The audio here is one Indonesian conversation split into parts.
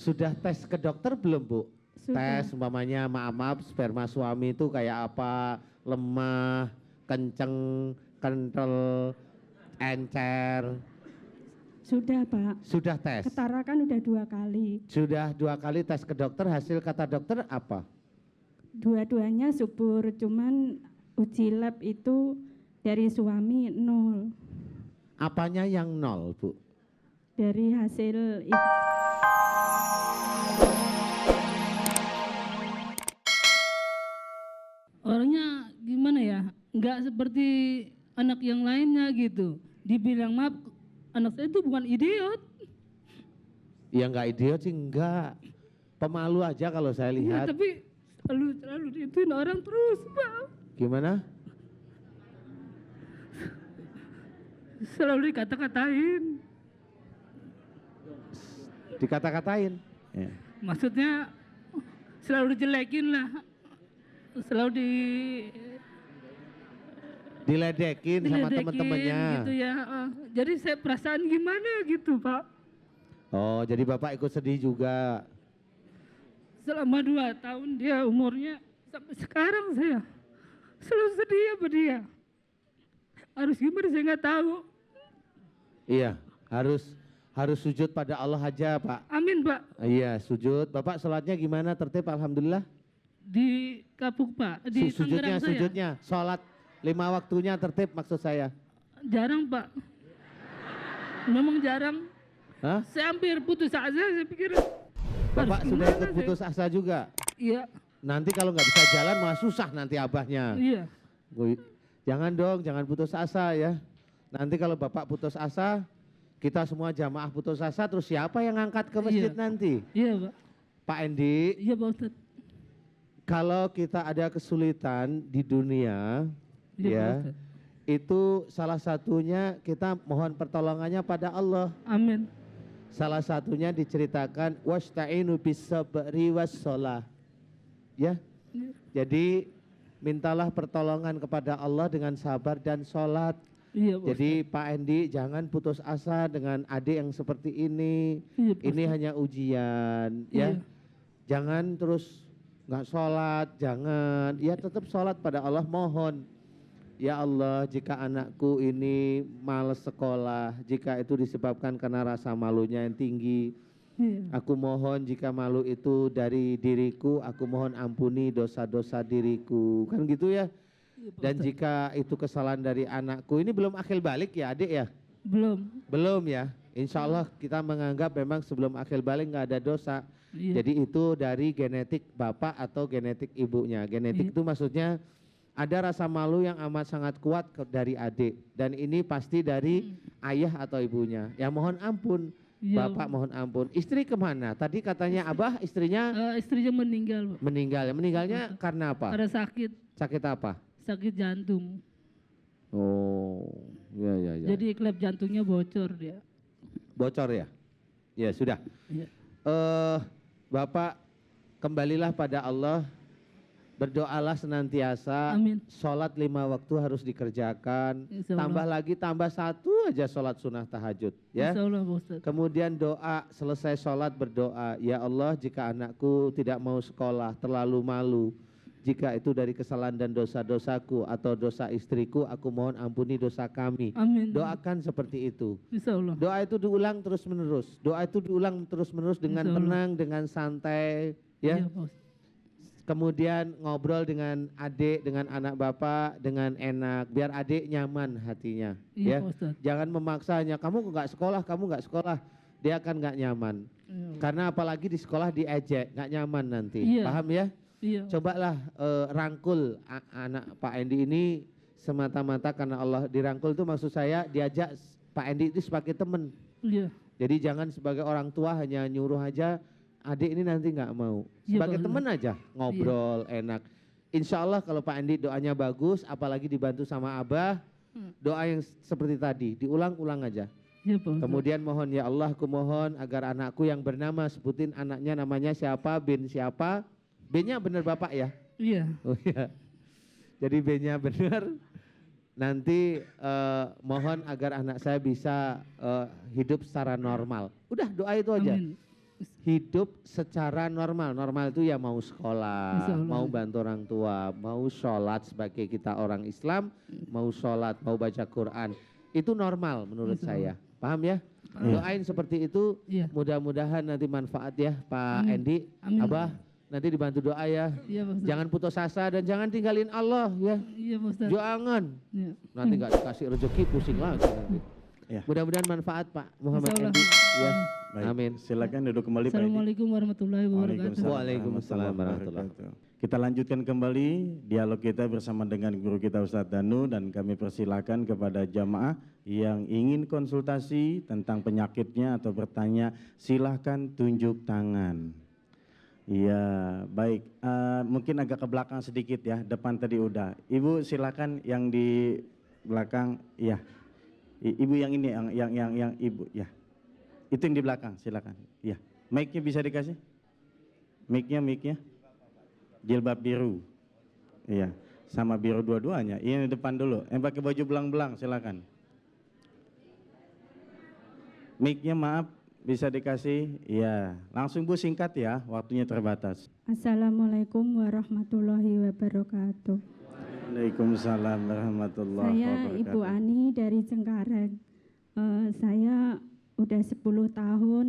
Sudah tes ke dokter belum Bu? Sudah. Tes umpamanya maaf sperma suami itu kayak apa, lemah, kenceng, kental, encer. Sudah Pak. Sudah tes? Ketarakan udah 2 kali. Sudah 2 kali tes ke dokter, hasil kata dokter apa? Dua-duanya subur, cuman uji lab itu dari suami 0. Apanya yang 0 Bu? Dari hasil orangnya gimana ya, nggak seperti anak yang lainnya gitu. Dibilang maaf, anak saya itu bukan idiot. Ya nggak idiot sih enggak. Pemalu aja kalau saya Ya, lihat. tapi selalu diituin orang terus, Pak. Gimana? Selalu dikata-katain. Dikata-katain? Ya. Maksudnya selalu dijelekin lah. Selalu Diledekin sama diledekin teman-temannya. gitu ya. Jadi saya perasaan gimana gitu, Pak. Oh, jadi Bapak ikut sedih juga. Selama 2 tahun dia umurnya, sampai sekarang saya selalu sedih sama dia. Harus gimana saya nggak tahu. Iya, harus sujud pada Allah aja, Pak. Amin, Pak. Iya, sujud. Bapak sholatnya gimana? Tertib, alhamdulillah. Di Kapuk, Pak. Di Tangerang saya. Sujudnya, sholat 5 waktunya tertib maksud saya. Jarang, Pak. Memang jarang. Hah? Saya hampir putus asa, saya pikir. Bapak harus sudah gimana ikut saya? putus asa juga? Iya, Nanti kalau nggak bisa jalan malah susah nanti abahnya. iya. Jangan dong, jangan putus asa ya. Nanti kalau Bapak putus asa, kita semua jamaah putus asa, terus siapa yang ngangkat ke masjid Iya. nanti? Iya, Pak. Pak Endi, Iya, Pak Ustadz. kalau kita ada kesulitan di dunia, Iya, Pak ya, Ustadz. itu salah satunya kita mohon pertolongannya pada Allah. Amin. Salah satunya diceritakan wasta'inu bis-sabri was-shalah. Ya. Iya. Jadi mintalah pertolongan kepada Allah dengan sabar dan sholat. Iya, Pak Jadi Pak Endi jangan putus asa dengan adik yang seperti ini. Iya, Pak Ini Ustadz. hanya ujian, ya. Iya. Jangan terus nggak sholat, jangan. Ya tetap sholat pada Allah, mohon. Ya Allah, jika anakku ini malas sekolah, jika itu disebabkan karena rasa malunya yang tinggi, Iya. aku mohon jika malu itu dari diriku, aku mohon ampuni dosa-dosa diriku. Kan gitu ya. Iya, Pak Dan Ustadz. jika itu kesalahan dari anakku, ini belum akhil balik ya adik ya? Belum. Belum ya. Insya Allah kita menganggap memang sebelum akhil balik nggak ada dosa. Iya. Jadi itu dari genetik bapak atau genetik ibunya. Genetik Iya. itu maksudnya ada rasa malu yang amat sangat kuat dari adik. Dan ini pasti dari ayah atau ibunya. Ya mohon ampun. Iya. Bapak mohon ampun. Istri kemana? Tadi katanya abah istrinya Istrinya meninggal, Pak. meninggal. Meninggalnya karena apa? Karena sakit. Sakit apa? Sakit jantung. Oh, ya. Jadi klep jantungnya bocor dia. Bocor ya? Ya sudah. Iya. Bapak kembalilah pada Allah, berdoalah senantiasa. Amin. Sholat 5 waktu harus dikerjakan. Insya Allah. Tambah lagi tambah 1 aja sholat sunnah tahajud ya. Insya Allah, Pak Ustadz. Kemudian doa, selesai sholat berdoa, ya Allah jika anakku tidak mau sekolah terlalu malu, jika itu dari kesalahan dan dosa-dosaku atau dosa istriku, aku mohon ampuni dosa kami. Amin. Doakan seperti itu. Insya Allah. Doa itu diulang terus menerus. Doa itu diulang terus menerus dengan Insya Allah. tenang, dengan santai, ya. Iya, Pak Ustadz. Kemudian ngobrol dengan adik, dengan anak bapak, dengan enak, biar adik nyaman hatinya, ya. Iya, Pak Ustadz. Jangan memaksanya. Kamu nggak sekolah, kamu nggak sekolah, dia akan nggak nyaman. Iya. Karena apalagi di sekolah diejek, nggak nyaman nanti. Iya. Paham ya? Iya. Cobalah rangkul anak Pak Endi ini semata-mata karena Allah. Dirangkul itu maksud saya diajak Pak Endi itu sebagai teman. Iya. Jadi jangan sebagai orang tua hanya nyuruh aja, adik ini nanti nggak mau. Iya, Sebagai Pak. teman aja, ngobrol enak. Insya Allah kalau Pak Endi doanya bagus, apalagi dibantu sama Abah, doa yang seperti tadi, diulang-ulang aja. Iya, Pak Ustadz. Kemudian mohon ya Allah, aku mohon agar anakku yang bernama, sebutin anaknya namanya siapa, bin siapa. B-nya benar Bapak ya? Iya. Oh iya. Jadi B-nya benar. Nanti mohon agar anak saya bisa hidup secara normal. Udah doa itu aja. Amin. hidup secara normal. Normal itu ya mau sekolah, Insya Allah. mau bantu orang tua, mau sholat sebagai kita orang Islam, mau sholat, mau baca Quran. Itu normal menurut Insya saya. Paham ya? Doain seperti itu, Iya. mudah-mudahan nanti manfaat ya Pak Amin. Endi, Amin. Abah. Nanti dibantu doa ya. Iya Pak Ustaz. Jangan putus asa dan jangan tinggalin Allah ya. Iya Pak Ustaz. Jangan. Iya. Nanti nggak dikasih rezeki pusing lagi nanti. Ya. Mudah-mudahan manfaat Pak Muhammad Insya Allah. Endi. Ya. Baik, Amin. silakan duduk kembali Pak Edi. Assalamualaikum warahmatullahi wabarakatuh. Waalaikumsalam warahmatullahi Kita lanjutkan kembali dialog kita bersama dengan guru kita Ustadz Danu, dan kami persilakan kepada jamaah yang ingin konsultasi tentang penyakitnya atau bertanya, silahkan tunjuk tangan. Iya, baik. Mungkin agak ke belakang sedikit ya, depan tadi udah. Ibu silakan yang di belakang, ya. Ibu yang ini, yang ibu, ya. Itu yang di belakang, silakan. Ya, mic-nya bisa dikasih? Mic-nya. Jilbab biru. Iya, sama biru dua-duanya. Ini depan dulu. Yang pakai baju belang-belang, silakan. Mic-nya maaf, bisa dikasih? Iya, langsung Bu singkat ya, waktunya terbatas. Assalamualaikum warahmatullahi wabarakatuh. Waalaikumsalam warahmatullahi Saya wabarakatuh. Ibu Ani dari Cengkareng. Saya udah 10 tahun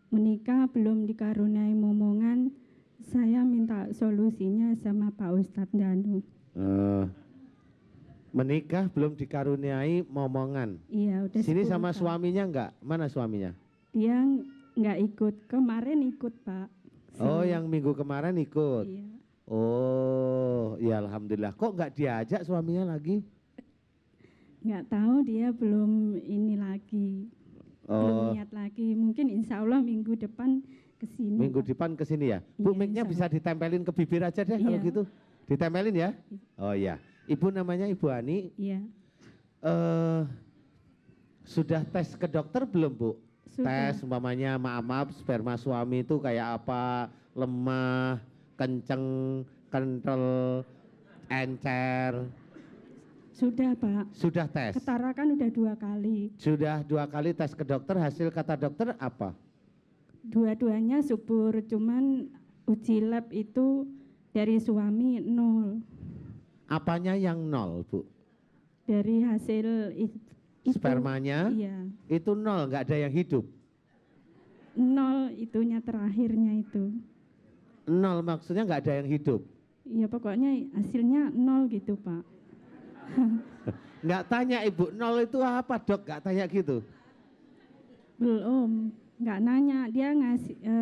menikah, belum dikaruniai momongan. Saya minta solusinya sama Pak Ustadz Danu. Menikah belum dikaruniai momongan. Iya, udah Sini 10 sama tahun. suaminya enggak? Mana suaminya? Dia nggak ikut, kemarin ikut Pak. Oh, yang minggu kemarin ikut. Iya. Oh, ya alhamdulillah. Kok enggak diajak suaminya lagi? Nggak tahu, dia belum ini lagi, belum Oh, niat lagi. Mungkin insya Allah minggu depan kesini. minggu Pak. depan ke sini ya. Bu, Iya, mic-nya insya bisa ditempelin ke bibir aja deh kalau Iya. gitu. Ditempelin ya? Oh iya. Ibu namanya Ibu Ani. Iya, Sudah tes ke dokter belum, Bu? sudah. Tes umpamanya maaf sperma suami itu kayak apa? Lemah, kenceng, kental, encer. Sudah Pak. Sudah tes? Ketarakan udah 2 kali. Sudah 2 kali tes ke dokter, hasil kata dokter apa? Dua-duanya subur, cuman uji lab itu dari suami 0. Apanya yang 0, Bu? Dari hasil itu. Spermanya Iya, itu 0, nggak ada yang hidup. 0 itunya terakhirnya itu. 0 maksudnya nggak ada yang hidup. Iya, pokoknya hasilnya 0 gitu Pak. Nggak tanya Ibu, 0 itu apa Dok? Nggak tanya gitu. Belum, nggak nanya. Dia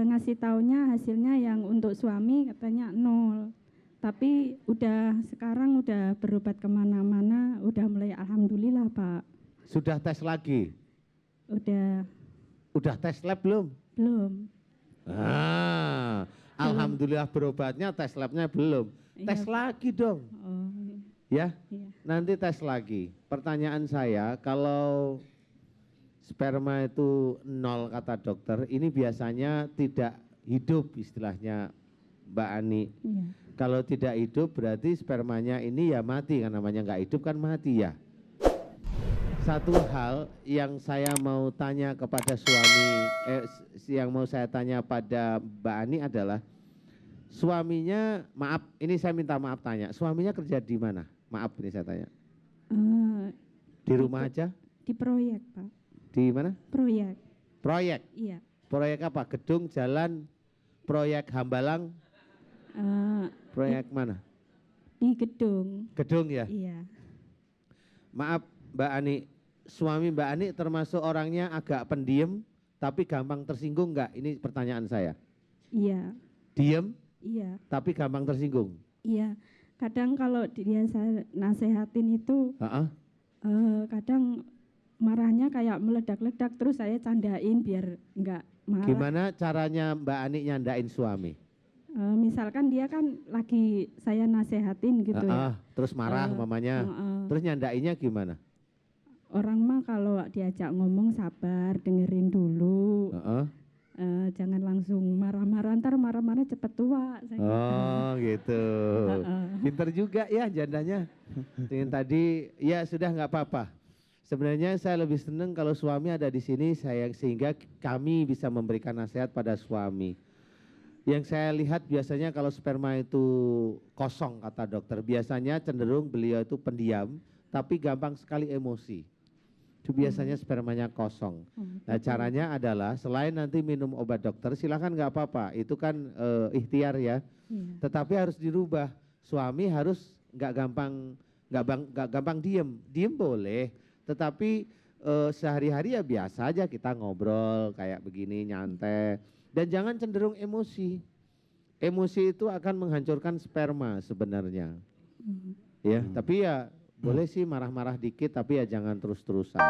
ngasih taunya hasilnya yang untuk suami katanya 0. Tapi sekarang udah berobat kemana-mana, udah mulai alhamdulillah Pak. Sudah tes lagi? Udah Tes lab belum? belum. Alhamdulillah berobatnya, tes labnya belum. Iya, Tes lagi dong, Oh, ya. iya. Nanti tes lagi. Pertanyaan saya, kalau sperma itu 0 kata dokter, ini biasanya tidak hidup istilahnya Mbak Ani. Iya. Kalau tidak hidup berarti spermanya ini ya mati, kan namanya nggak hidup kan mati ya. Satu hal yang saya mau tanya kepada yang mau saya tanya pada Mbak Ani adalah, suaminya, maaf, ini saya minta maaf tanya, suaminya kerja di mana? Maaf ini saya tanya. Di rumah aja? Di proyek Pak. Di mana? Proyek. Proyek. Iya. Proyek apa? Gedung, jalan, proyek Hambalang, Eh, proyek mana? di gedung. Gedung ya? Iya. Maaf Mbak Ani, suami Mbak Ani termasuk orangnya agak pendiam, tapi gampang tersinggung enggak? Ini pertanyaan saya. Iya. Diem, Iya. tapi gampang tersinggung. Iya. Kadang kalau dia saya nasehatin itu Heeh. kadang marahnya kayak meledak-ledak, terus saya candain biar enggak marah. Gimana caranya Mbak Ani nyandain suami? Misalkan dia kan lagi saya nasehatin gitu ya. Terus marah mamanya. Terus nyandainnya gimana? Orang mah kalau diajak ngomong sabar, dengerin dulu. Heeh. Jangan langsung marah-marah, ntar marah-marah cepet tua. Oh gitu. Pinter juga ya jandanya. Dengan tadi, ya sudah nggak apa-apa. Sebenarnya saya lebih senang kalau suami ada di sini sehingga kami bisa memberikan nasihat pada suami. Yang saya lihat biasanya kalau sperma itu kosong kata dokter, biasanya cenderung beliau itu pendiam tapi gampang sekali emosi. Itu biasanya spermanya kosong. Nah caranya adalah selain nanti minum obat dokter silahkan nggak apa-apa, itu kan ikhtiar ya. Tetapi harus dirubah, suami harus nggak gampang diem boleh, tetapi sehari-hari ya biasa aja kita ngobrol kayak begini nyantai. Dan jangan cenderung emosi. Emosi itu akan menghancurkan sperma sebenarnya. Ya, tapi ya boleh sih marah-marah dikit tapi ya jangan terus-terusan.